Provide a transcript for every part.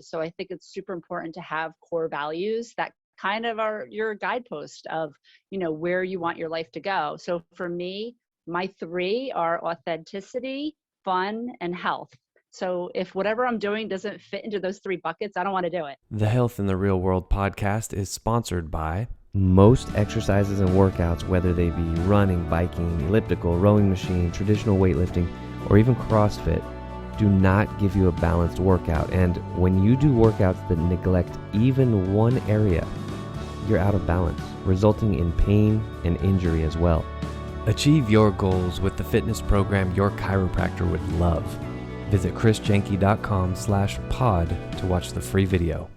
So I think it's super important to have core values that kind of are your guidepost of, where you want your life to go. So for me, my three are authenticity, fun, and health. So if whatever I'm doing doesn't fit into those three buckets, I don't want to do it. The Health in the Real World podcast is sponsored by most exercises and workouts, whether they be running, biking, elliptical, rowing machine, traditional weightlifting, or even CrossFit, do not give you a balanced workout. And when you do workouts that neglect even one area, you're out of balance, resulting in pain and injury as well. Achieve your goals with the fitness program your chiropractor would love. Visit chrisjanke.com/pod to watch the free video.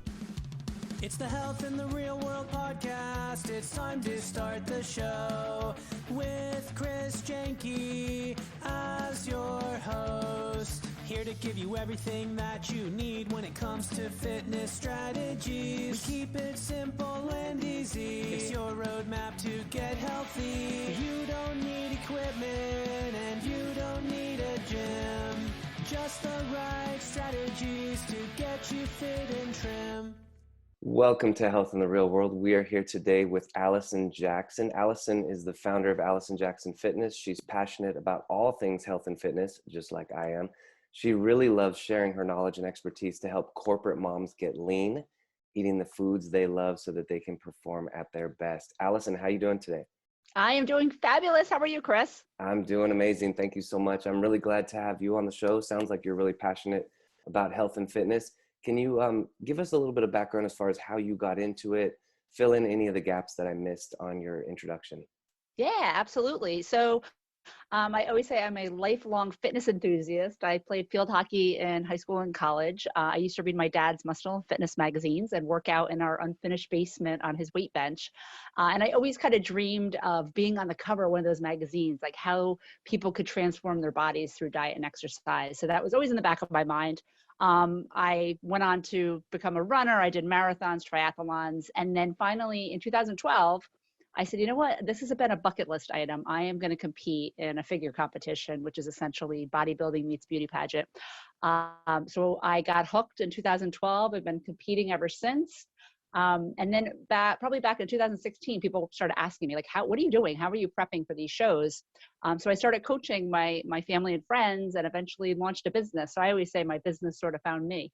It's the Health in the Real World podcast. It's time to start the show with Chris Janke as your host. Here to give you everything that you need when it comes to fitness strategies. We keep it simple and easy. It's your roadmap to get healthy. You don't need equipment and you don't need a gym. Just the right strategies to get you fit and trim. Welcome to Health in the Real World. We are here today with Allison Jackson. Allison is the founder of Allison Jackson Fitness. She's passionate about all things health and fitness, just like I am. She really loves sharing her knowledge and expertise to help corporate moms get lean, eating the foods they love so that they can perform at their best. Allison, how are you doing today? I am doing fabulous. How are you, Chris? I'm doing amazing. Thank you so much. I'm really glad to have you on the show. Sounds like you're really passionate about health and fitness. Can you give us a little bit of background as far as how you got into it? Fill in any of the gaps that I missed on your introduction. Yeah, absolutely. So I always say I'm a lifelong fitness enthusiast. I played field hockey in high school and college. I used to read my dad's muscle and fitness magazines and work out in our unfinished basement on his weight bench. And I always kind of dreamed of being on the cover of one of those magazines, like how people could transform their bodies through diet and exercise. So that was always in the back of my mind. I went on to become a runner. I did marathons, triathlons. And then finally in 2012, I said, you know what, this has been a bucket list item. I am going to compete in a figure competition, which is essentially bodybuilding meets beauty pageant. So I got hooked in 2012. I've been competing ever since. And then probably back in 2016, people started asking me, like, what are you doing? How are you prepping for these shows? So I started coaching my family and friends and eventually launched a business. So I always say my business sort of found me.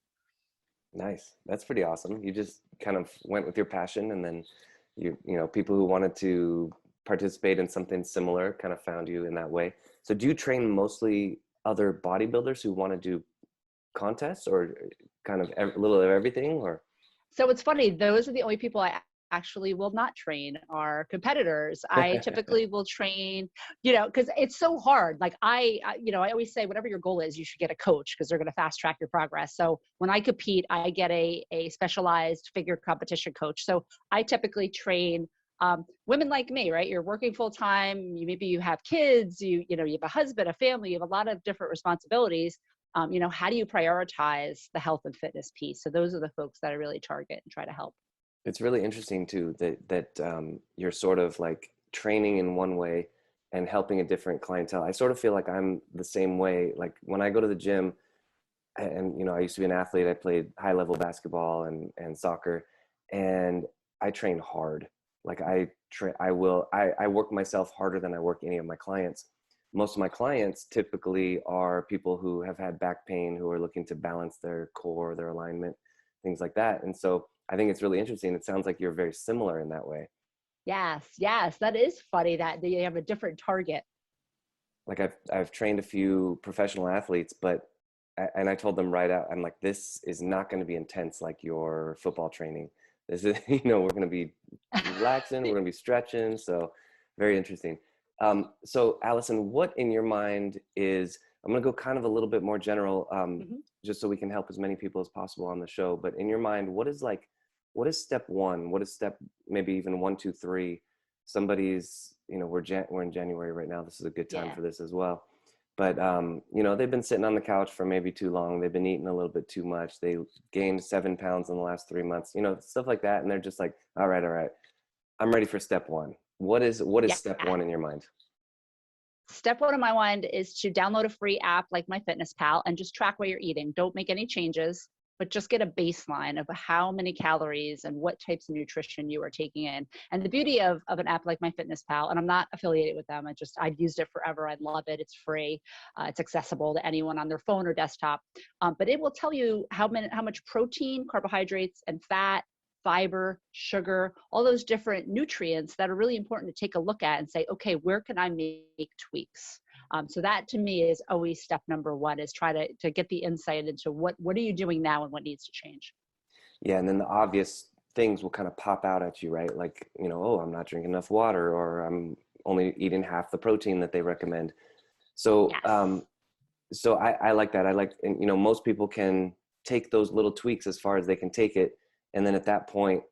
Nice. That's pretty awesome. You just kind of went with your passion, and then you know, people who wanted to participate in something similar kind of found you in that way. So do you train mostly other bodybuilders who want to do contests, or kind of a little of everything? Or so it's funny, those are the only people I actually will not train are competitors. I typically will train, because it's so hard. Like I always say, whatever your goal is, you should get a coach because they're going to fast track your progress. So when I compete, I get a specialized figure competition coach. So I typically train women like me, right? You're working full time. Maybe you have kids, you have a husband, a family, you have a lot of different responsibilities. How do you prioritize the health and fitness piece? So those are the folks that I really target and try to help. it's really interesting too that you're sort of like training in one way and helping a different clientele. I sort of feel like I'm the same way. Like when I go to the gym, and I used to be an athlete. I played high level basketball and soccer, and I train hard. Like I work myself harder than I work any of my clients. Most of my clients typically are people who have had back pain, who are looking to balance their core, their alignment, things like that. And so I think it's really interesting. It sounds like you're very similar in that way. Yes. That is funny that you have a different target. Like I've trained a few professional athletes, and I told them right out, I'm like, this is not going to be intense like your football training. This is, we're going to be relaxing, we're going to be stretching. So very interesting. So Allison, what in your mind is, I'm going to go kind of a little bit more general, just so we can help as many people as possible on the show. But in your mind, what is step one? What is step maybe even 1, 2, 3? Somebody's, we're in January right now. This is a good time for this as well. But, they've been sitting on the couch for maybe too long. They've been eating a little bit too much. They gained 7 pounds in the last 3 months, stuff like that. And they're just like, all right, I'm ready for step one. What is step one in your mind? Step one in my mind is to download a free app like MyFitnessPal and just track what you're eating. Don't make any changes. but just get a baseline of how many calories and what types of nutrition you are taking in. And the beauty of an app like MyFitnessPal, and I'm not affiliated with them, I've used it forever. I love it. It's free. It's accessible to anyone on their phone or desktop. But it will tell you how much protein, carbohydrates, and fat, fiber, sugar, all those different nutrients that are really important to take a look at and say, okay, where can I make tweaks? So that to me is always step number one, is try to get the insight into what are you doing now and what needs to change. Yeah. And then the obvious things will kind of pop out at you, right? Like, oh, I'm not drinking enough water, or I'm only eating half the protein that they recommend. So, Yes. so I like that. I like, and most people can take those little tweaks as far as they can take it. And then at that point,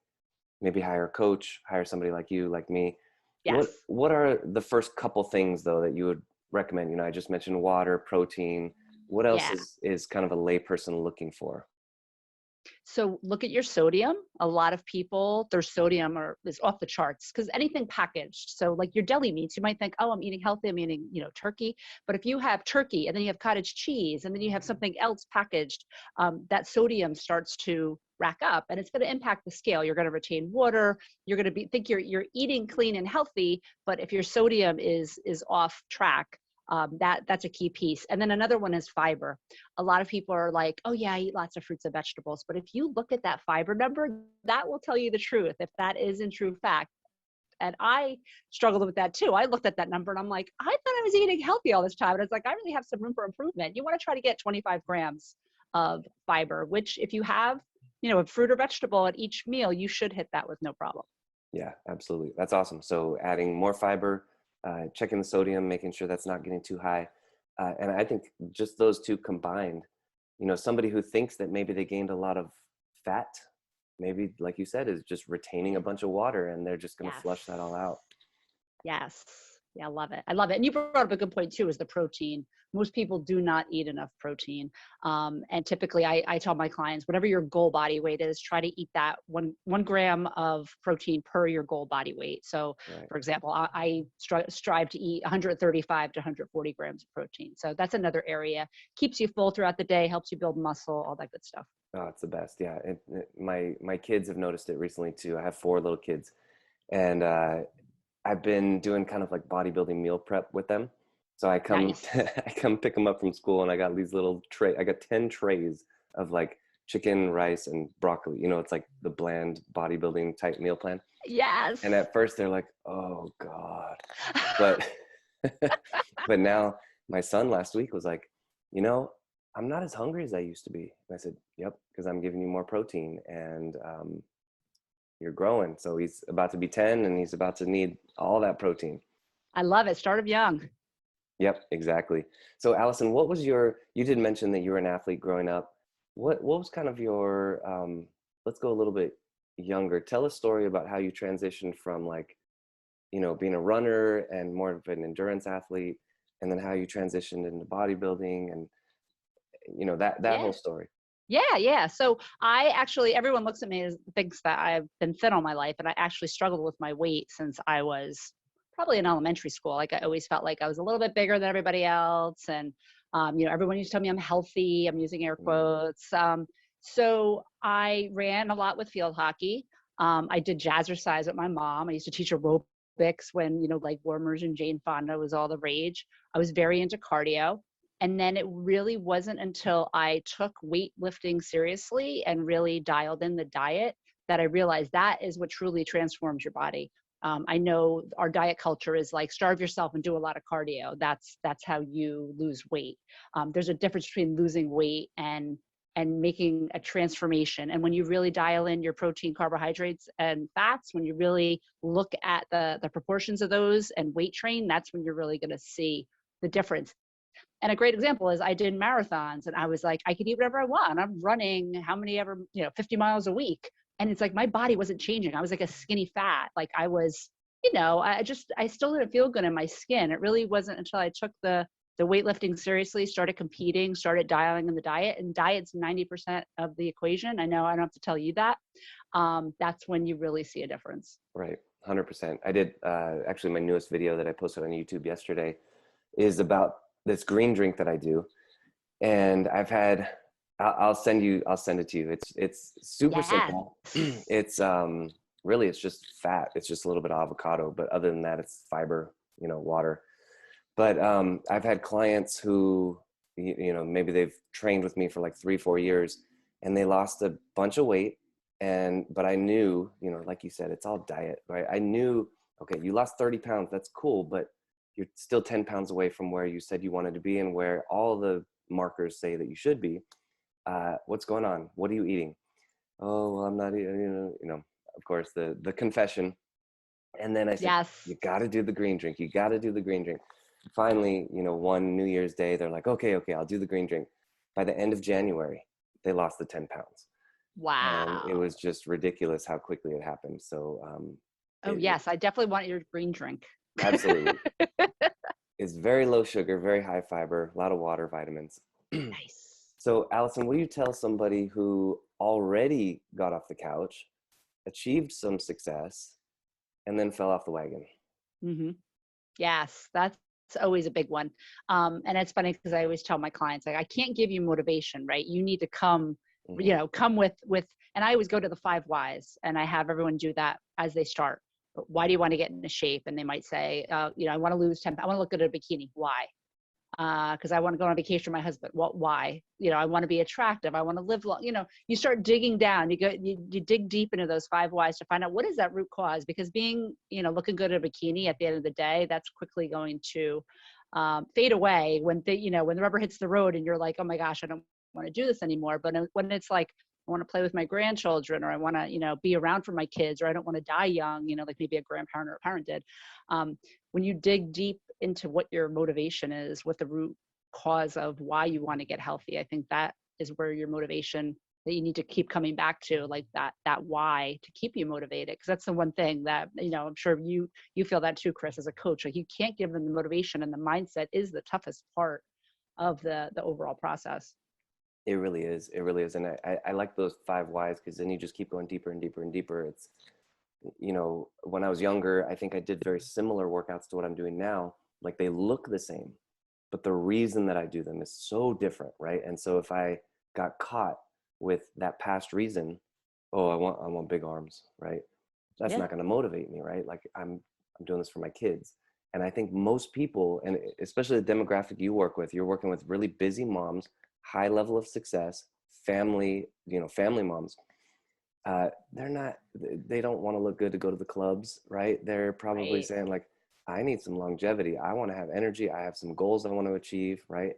maybe hire a coach, hire somebody like you, like me. Yes. What are the first couple things though that you would recommend? I just mentioned water, protein. What else Yeah. is kind of a layperson looking for? So look at your sodium. A lot of people, their sodium is off the charts because anything packaged. So like your deli meats, you might think, oh, I'm eating healthy, I'm eating, turkey. But if you have turkey and then you have cottage cheese and then you have something else packaged, that sodium starts to rack up and it's going to impact the scale. You're going to retain water. You're going to think you're eating clean and healthy, but if your sodium is off track, that's a key piece. And then another one is fiber. A lot of people are like, oh yeah, I eat lots of fruits and vegetables. But if you look at that fiber number, that will tell you the truth, if that is in true fact. And I struggled with that too. I looked at that number and I'm like, I thought I was eating healthy all this time. And it's like, I really have some room for improvement. You want to try to get 25 grams of fiber, which if you have, a fruit or vegetable at each meal, you should hit that with no problem. Yeah, absolutely. That's awesome. So adding more fiber, checking the sodium, making sure that's not getting too high. And I think just those two combined, somebody who thinks that maybe they gained a lot of fat, maybe like you said, is just retaining a bunch of water and they're just going to Yes. flush that all out. Yes. Yeah, I love it. I love it. And you brought up a good point too, is the protein. Most people do not eat enough protein. And typically I tell my clients, whatever your goal body weight is, try to eat that one gram of protein per your goal body weight. So Right. for example, I strive to eat 135 to 140 grams of protein. So that's another area. Keeps you full throughout the day, helps you build muscle, all that good stuff. Oh, it's the best. Yeah. My kids have noticed it recently too. I have 4 little kids, and I've been doing kind of like bodybuilding meal prep with them. So I come, Nice. I come pick them up from school, and I got these little I got 10 trays of like chicken, rice, and broccoli. It's like the bland bodybuilding type meal plan. Yes. And at first they're like, "Oh God," but but now my son last week was like, I'm not as hungry as I used to be. And I said, "Yep, because I'm giving you more protein, and you're growing." So he's about to be 10, and he's about to need all that protein. I love it. Start 'em young. Yep, exactly. So Allison, you did mention that you were an athlete growing up. What was kind of your, let's go a little bit younger. Tell a story about how you transitioned from like, being a runner and more of an endurance athlete, and then how you transitioned into bodybuilding and, that Yeah. whole story. Yeah. So everyone looks at me and thinks that I've been thin all my life, and I actually struggled with my weight since I was probably in elementary school. Like I always felt like I was a little bit bigger than everybody else. And, everyone used to tell me I'm healthy. I'm using air quotes. So I ran a lot with field hockey. I did jazzercise with my mom. I used to teach aerobics when, like Warmers and Jane Fonda was all the rage. I was very into cardio. And then it really wasn't until I took weightlifting seriously and really dialed in the diet that I realized that is what truly transforms your body. I know our diet culture is like starve yourself and do a lot of cardio. That's how you lose weight. There's a difference between losing weight and making a transformation. And when you really dial in your protein, carbohydrates, and fats, when you really look at the proportions of those and weight train, that's when you're really going to see the difference. And a great example is I did marathons and I was like, I could eat whatever I want. I'm running 50 miles a week. And it's like, my body wasn't changing. I was like a skinny fat. Like I was, I still didn't feel good in my skin. It really wasn't until I took the weightlifting seriously, started competing, started dialing in the diet, and diet's 90% of the equation. I know I don't have to tell you that. That's when you really see a difference. Right. 100%. I did, actually my newest video that I posted on YouTube yesterday is about this green drink that I do. And I've had I'll send it to you. It's super Yeah. simple. It's really, it's just fat. It's just a little bit of avocado, but other than that, it's fiber, water. But I've had clients who, maybe they've trained with me for like 3-4 years, and they lost a bunch of weight. But I knew, like you said, it's all diet, right? I knew, okay, you lost 30 pounds. That's cool, but you're still 10 pounds away from where you said you wanted to be and where all the markers say that you should be. What's going on? What are you eating? Oh, well, I'm not eating, of course, the confession. And then I said, Yes. you got to do the green drink. You got to do the green drink. Finally, one New Year's Day, they're like, okay, I'll do the green drink. By the end of January, they lost the 10 pounds. And it Wow. was just ridiculous how quickly it happened. So, Oh, yes. I definitely want your green drink. absolutely. It's very low sugar, very high fiber, a lot of water, vitamins. Nice. So, Allison, what do you tell somebody who already got off the couch, achieved some success, and then fell off the wagon? Mm-hmm. Yes, that's always a big one. And it's funny because I always tell my clients, like, I can't give you motivation, right? You need to come, Mm-hmm. come with, and I always go to the 5 whys, and I have everyone do that as they start. But why do you want to get into shape? And they might say, I want to lose 10 pounds. I want to look good in a bikini. Why? Because I want to go on vacation with my husband. Why? I want to be attractive. I want to live long. You start digging down. You dig deep into those 5 whys to find out what is that root cause. Because being, looking good in a bikini at the end of the day, that's quickly going to fade away when when the rubber hits the road and you're like, oh my gosh, I don't want to do this anymore. But when it's like, I want to play with my grandchildren, or I want to, be around for my kids, or I don't want to die young, like maybe a grandparent or a parent did. When you dig deep into what your motivation is, what the root cause of why you want to get healthy, I think that is where your motivation that you need to keep coming back to, like that why, to keep you motivated. Because that's the one thing that, I'm sure you feel that too, Chris, as a coach. Like, you can't give them the motivation, and the mindset is the toughest part of the overall process. It really is. It really is. And I like those 5 whys, because then you just keep going deeper and deeper and deeper. It's, when I was younger, I think I did very similar workouts to what I'm doing now. Like, they look the same, but the reason that I do them is so different, right? And so if I got caught with that past reason, oh, I want big arms, right? That's Yeah. not going to motivate me, right? Like, I'm doing this for my kids. And I think most people, and especially the demographic you work with, you're working with really busy moms, high level of success, family moms. They don't want to look good to go to the clubs, right? They're probably Right. saying, like, I need some longevity. I want to have energy. I have some goals I want to achieve, right?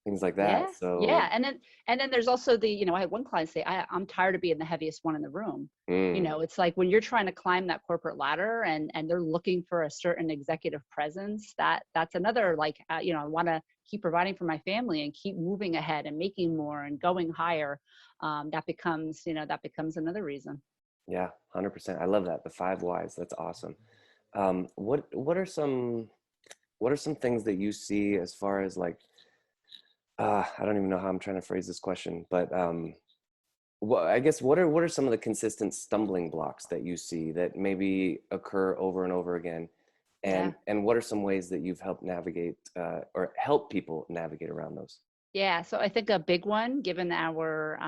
Things like that. Yeah. Yeah. So, And then there's also I had one client say, I'm tired of being the heaviest one in the room. mm, It's like when you're trying to climb that corporate ladder, and they're looking for a certain executive presence, that's another, like, I want to keep providing for my family and keep moving ahead and making more and going higher. That becomes another reason. yeah, 100%. I love that. The 5 whys. That's awesome. What are some things that you see as far as, like, I don't even know how I'm trying to phrase this question, but I guess what are some of the consistent stumbling blocks that you see that maybe occur over and over again, Yeah. and what are some ways that you've helped navigate or help people navigate around those? Yeah. So I think a big one, given our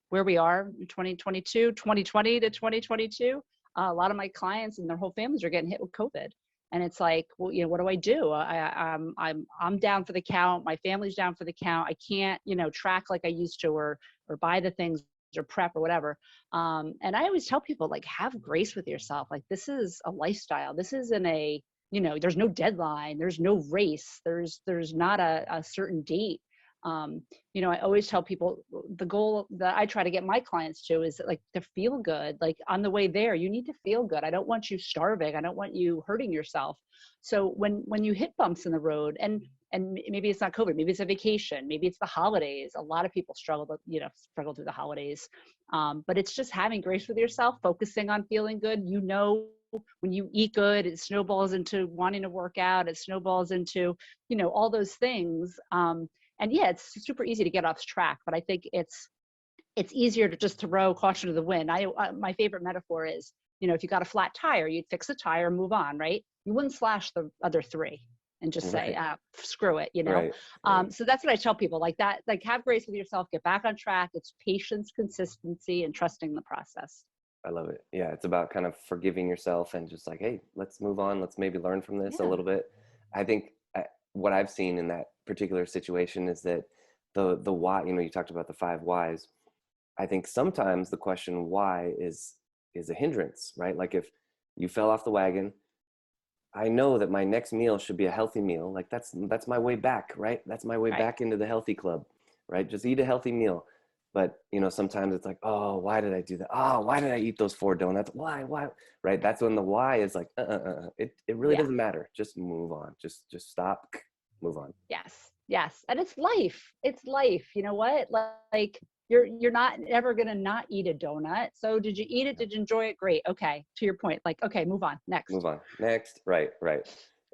where we are in 2020 to 2022, a lot of my clients and their whole families are getting hit with COVID. And it's like, well, what do I do? I'm down for the count. My family's down for the count. I can't, track like I used to, or buy the things or prep or whatever. And I always tell people, like, have grace with yourself. Like, this is a lifestyle. This isn't there's no deadline. There's no race. There's not a certain date. I always tell people the goal that I try to get my clients to is, like, to feel good. Like, on the way there, you need to feel good. I don't want you starving. I don't want you hurting yourself. So when you hit bumps in the road, and maybe it's not COVID, maybe it's a vacation, maybe it's the holidays. A lot of people struggle through the holidays. But it's just having grace with yourself, focusing on feeling good. When you eat good, it snowballs into wanting to work out. It snowballs into, all those things. And yeah, it's super easy to get off track, but I think it's easier to just throw caution to the wind. My favorite metaphor is, if you got a flat tire, you'd fix the tire and move on, right? You wouldn't slash the other 3. and just say, Right. screw it, Right. Right. So that's what I tell people, like that, like have grace with yourself, get back on track. It's patience, consistency, and trusting the process. I love it. Yeah, it's about kind of forgiving yourself and just like, hey, let's move on. Let's maybe learn from this a Yeah. little bit. I think what I've seen in that particular situation is that the why, you talked about the 5 whys. I think sometimes the question why is a hindrance, right? Like if you fell off the wagon, I know that my next meal should be a healthy meal. Like that's my way back, right? That's my way Right. back into the healthy club, right? Just eat a healthy meal. But sometimes it's like, oh, why did I do that? Oh, why did I eat those 4 donuts? Why? Right? That's when the why is like, it really Yeah. doesn't matter. Just move on. Just stop, move on. Yes. Yes. And it's life. It's life. You know what? Like you're not ever gonna not eat a donut. So did you eat it? Yeah. Did you enjoy it? Great. Okay. To your point. Like, okay, move on. Move Next. on. Next. Right.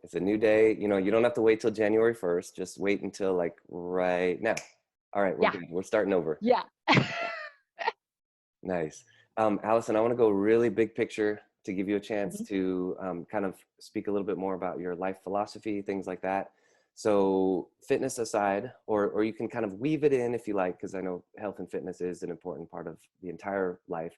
It's a new day. You don't have to wait till January 1st. Just wait until like right now. All right, we're Yeah. good. We're starting over. Yeah. Nice. Allison, I want to go really big picture to give you a chance Mhm. to kind of speak a little bit more about your life philosophy, things like that. So fitness aside, or you can kind of weave it in if you like, because I know health and fitness is an important part of the entire life.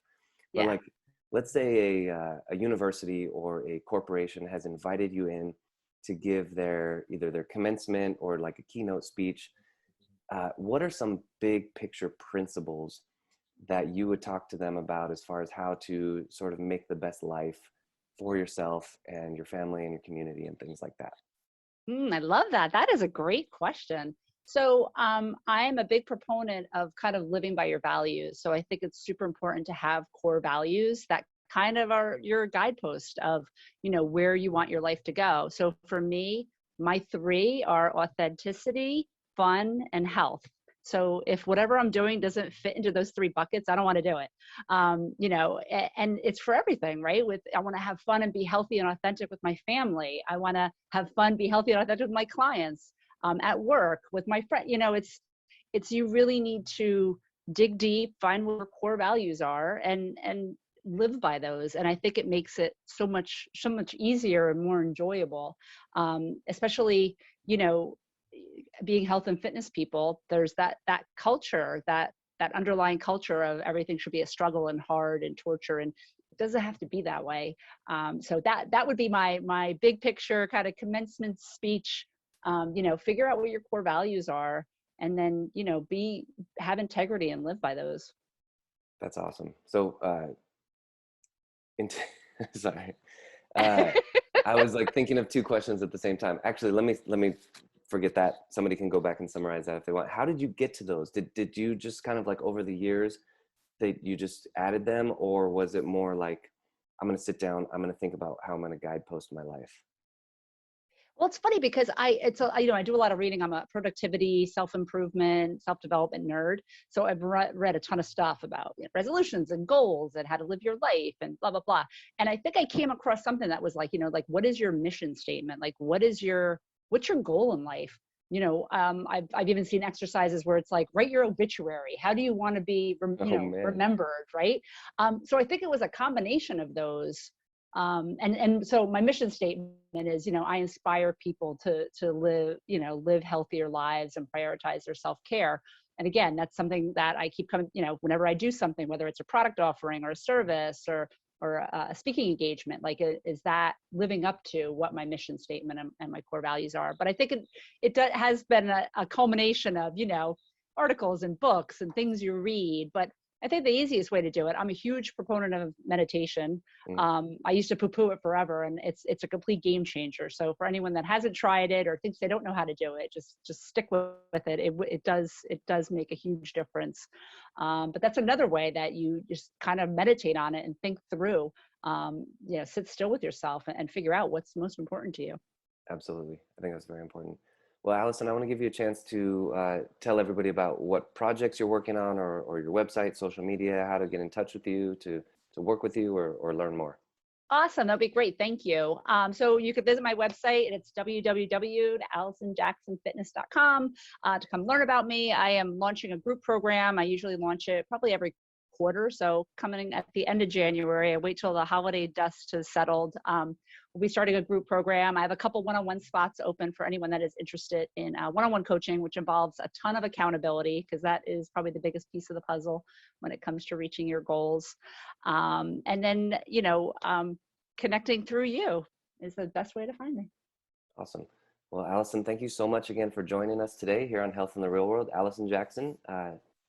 But Yeah. like, let's say a university or a corporation has invited you in to give either their commencement or like a keynote speech. What are some big picture principles that you would talk to them about as far as how to sort of make the best life for yourself and your family and your community and things like that? I love that. That is a great question. So I am a big proponent of kind of living by your values. So I think it's super important to have core values that kind of are your guidepost of, where you want your life to go. So for me, my 3 are authenticity, fun, and health. So if whatever I'm doing doesn't fit into those 3 buckets, I don't want to do it. And it's for everything, right? I want to have fun and be healthy and authentic with my family. I want to have fun, be healthy and authentic with my clients, at work, with my friend. You really need to dig deep, find what your core values are, and live by those. And I think it makes it so much easier and more enjoyable, especially, being health and fitness people. There's that culture, that underlying culture of everything should be a struggle and hard and torture, and it doesn't have to be that way. So that would be my big picture kind of commencement speech. Figure out what your core values are, and then have integrity and live by those. That's awesome. So, sorry, uh, I was like thinking of 2 questions at the same time. Actually, let me forget that. Somebody can go back and summarize that if they want. How did you get to those? Did you just kind of like over the years that you just added them, or was it more like, I'm going to sit down, I'm going to think about how I'm going to guidepost my life? Well, it's funny because I do a lot of reading. I'm a productivity, self-improvement, self-development nerd. So I've read a ton of stuff about resolutions and goals and how to live your life and blah, blah, blah. And I think I came across something that was like, like, what is your mission statement? Like, what's your goal in life? I've even seen exercises where it's like, write your obituary. How do you want to be, Oh man. remembered, right? So I think it was a combination of those. And so my mission statement is, I inspire people to live healthier lives and prioritize their self-care. And again, that's something that I keep coming, whenever I do something, whether it's a product offering or a service or a speaking engagement, like, is that living up to what my mission statement and my core values are? But I think has been a culmination of, articles and books and things you read. But I think the easiest way to do it, I'm a huge proponent of meditation. I used to poo-poo it forever, and it's a complete game changer. So for anyone that hasn't tried it or thinks they don't know how to do it, just stick with it. It does make a huge difference. But that's another way that you just kind of meditate on it and think through. Sit still with yourself and figure out what's most important to you. Absolutely. I think that's very important. Well, Allison, I want to give you a chance to tell everybody about what projects you're working on, or your website, social media, how to get in touch with you, to work with you, or learn more. Awesome. That'd be great. Thank you. So you could visit my website, and it's www.allisonjacksonfitness.com to come learn about me. I am launching a group program. I usually launch it probably every quarter. So coming at the end of January, I wait till the holiday dust has settled. We'll be starting a group program. I have a couple one-on-one spots open for anyone that is interested in one-on-one coaching, which involves a ton of accountability, because that is probably the biggest piece of the puzzle when it comes to reaching your goals. And then, connecting through you is the best way to find me. Awesome. Well, Allison, thank you so much again for joining us today here on Health in the Real World. Allison Jackson,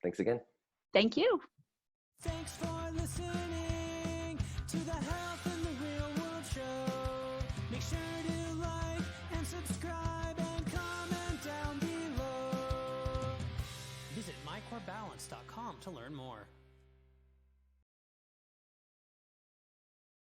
thanks again. Thank you. Thanks for listening to the